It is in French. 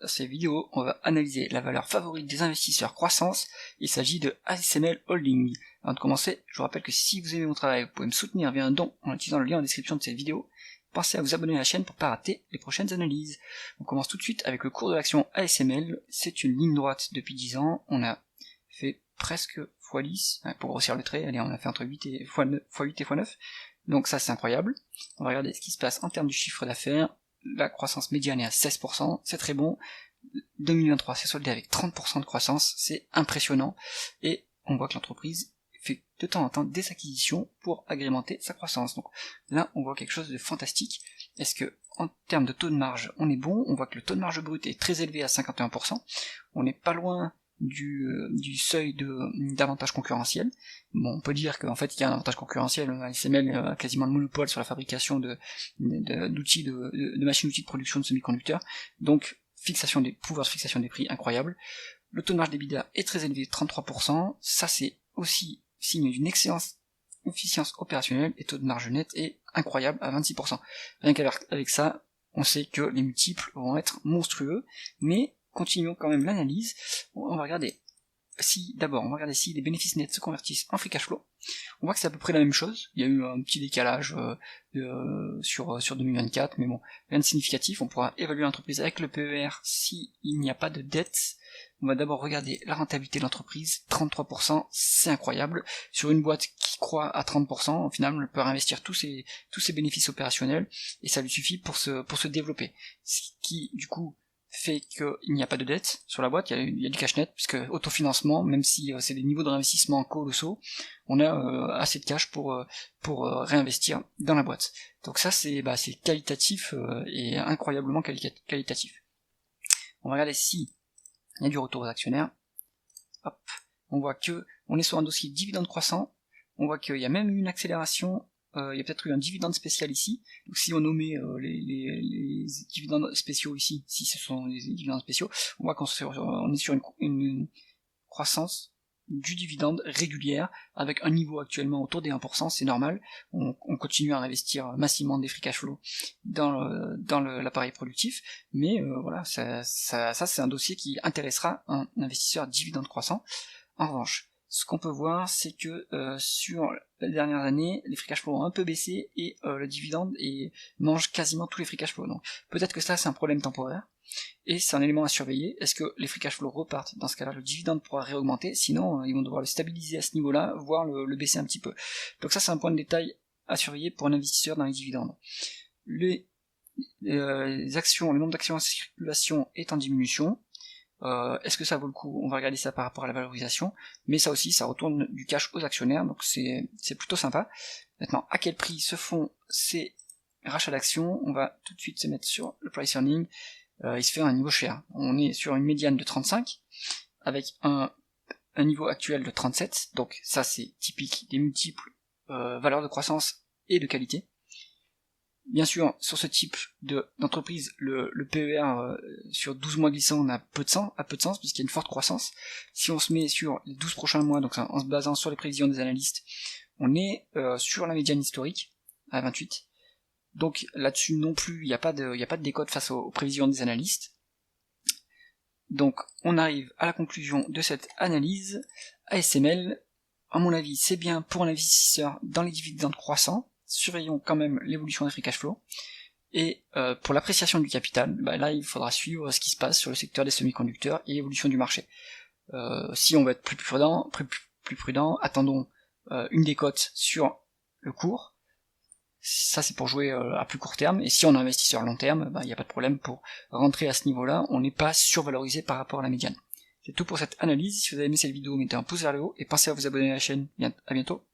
dans cette vidéo, on va analyser la valeur favorite des investisseurs croissance. Il s'agit de ASML Holding. Avant de commencer, je vous rappelle que si vous aimez mon travail, vous pouvez me soutenir via un don en utilisant le lien en description de cette vidéo. Pensez à vous abonner à la chaîne pour ne pas rater les prochaines analyses. On commence tout de suite avec le cours de l'action ASML. C'est une ligne droite depuis 10 ans. On a fait presque x10, pour grossir le trait, allez, on a fait entre 8 et x8 et x9. Donc ça c'est incroyable. On va regarder ce qui se passe en termes du chiffre d'affaires. La croissance médiane est à 16%, c'est très bon. 2023 s'est soldé avec 30% de croissance, c'est impressionnant. Et on voit que l'entreprise fait de temps en temps des acquisitions pour agrémenter sa croissance. Donc là, on voit quelque chose de fantastique. Est-ce que en termes de taux de marge, on est bon? On voit que le taux de marge brut est très élevé à 51%. On n'est pas loin du seuil d'avantage concurrentiel. Bon, on peut dire qu'en fait il y a un avantage concurrentiel. ASML a quasiment le monopole sur la fabrication d'outils de machines-outils de production de semi-conducteurs. Donc pouvoir de fixation des prix incroyable. Le taux de marge d'EBITDA est très élevé, 33%. Ça c'est aussi signe d'une excellente efficience opérationnelle, et taux de marge net est incroyable à 26%. Rien qu'avec ça, on sait que les multiples vont être monstrueux, mais continuons quand même l'analyse. On va regarder si les bénéfices nets se convertissent en free cash flow. On voit que c'est à peu près la même chose. Il y a eu un petit décalage sur 2024, mais bon, rien de significatif. On pourra évaluer l'entreprise avec le PER s'il n'y a pas de dette. On va d'abord regarder la rentabilité de l'entreprise, 33%, c'est incroyable. Sur une boîte qui croît à 30%, au final, elle peut réinvestir tous ses bénéfices opérationnels, et ça lui suffit pour se développer. Ce qui, du coup, fait qu'il n'y a pas de dette sur la boîte, il y a du cash net, puisque autofinancement, même si c'est des niveaux de réinvestissement colossaux, on a assez de cash pour réinvestir dans la boîte. Donc ça c'est qualitatif et incroyablement qualitatif. On va regarder si il y a du retour aux actionnaires. Hop, on voit que on est sur un dossier dividende croissant, on voit qu'il y a même eu une accélération. Il y a peut-être eu un dividende spécial ici. Donc si on nommait les dividendes spéciaux ici, si ce sont des dividendes spéciaux, on voit qu'on est sur une croissance du dividende régulière, avec un niveau actuellement autour des 1%, c'est normal. On continue à investir massivement des free cash flow dans l'appareil productif, mais voilà, ça c'est un dossier qui intéressera un investisseur dividende croissant. En revanche, ce qu'on peut voir, c'est que sur les dernières années, les free cash flow ont un peu baissé, et le dividende mange quasiment tous les free cash flow. Donc peut-être que ça c'est un problème temporaire, et c'est un élément à surveiller. Est-ce que les free cash flow repartent? Dans ce cas-là, le dividende pourra réaugmenter, sinon ils vont devoir le stabiliser à ce niveau-là, voire le baisser un petit peu. Donc ça c'est un point de détail à surveiller pour un investisseur dans les dividendes. Les actions, le nombre d'actions en circulation est en diminution. Est-ce que ça vaut le coup? On va regarder ça par rapport à la valorisation, mais ça aussi, ça retourne du cash aux actionnaires, donc c'est plutôt sympa. Maintenant, à quel prix se font ces rachats d'actions? On va tout de suite se mettre sur le price earning. Il se fait à un niveau cher. On est sur une médiane de 35, avec un niveau actuel de 37, donc ça c'est typique des multiples valeurs de croissance et de qualité. Bien sûr, sur ce type d'entreprise, le PER sur 12 mois glissants a peu de sens, puisqu'il y a une forte croissance. Si on se met sur les 12 prochains mois, donc en se basant sur les prévisions des analystes, on est sur la médiane historique, à 28. Donc là-dessus non plus, il n'y a pas de décote face aux prévisions des analystes. Donc on arrive à la conclusion de cette analyse. ASML, à mon avis, c'est bien pour l'investisseur dans les dividendes croissants. Surveillons quand même l'évolution des free cash flow. Et pour l'appréciation du capital, là il faudra suivre ce qui se passe sur le secteur des semi-conducteurs et l'évolution du marché. Si on veut être plus prudent, attendons une décote sur le cours. Ça c'est pour jouer à plus court terme, et si on est investisseur long terme, il n'y a pas de problème pour rentrer à ce niveau-là, on n'est pas survalorisé par rapport à la médiane. C'est tout pour cette analyse. Si vous avez aimé cette vidéo, mettez un pouce vers le haut et pensez à vous abonner à la chaîne. À bientôt.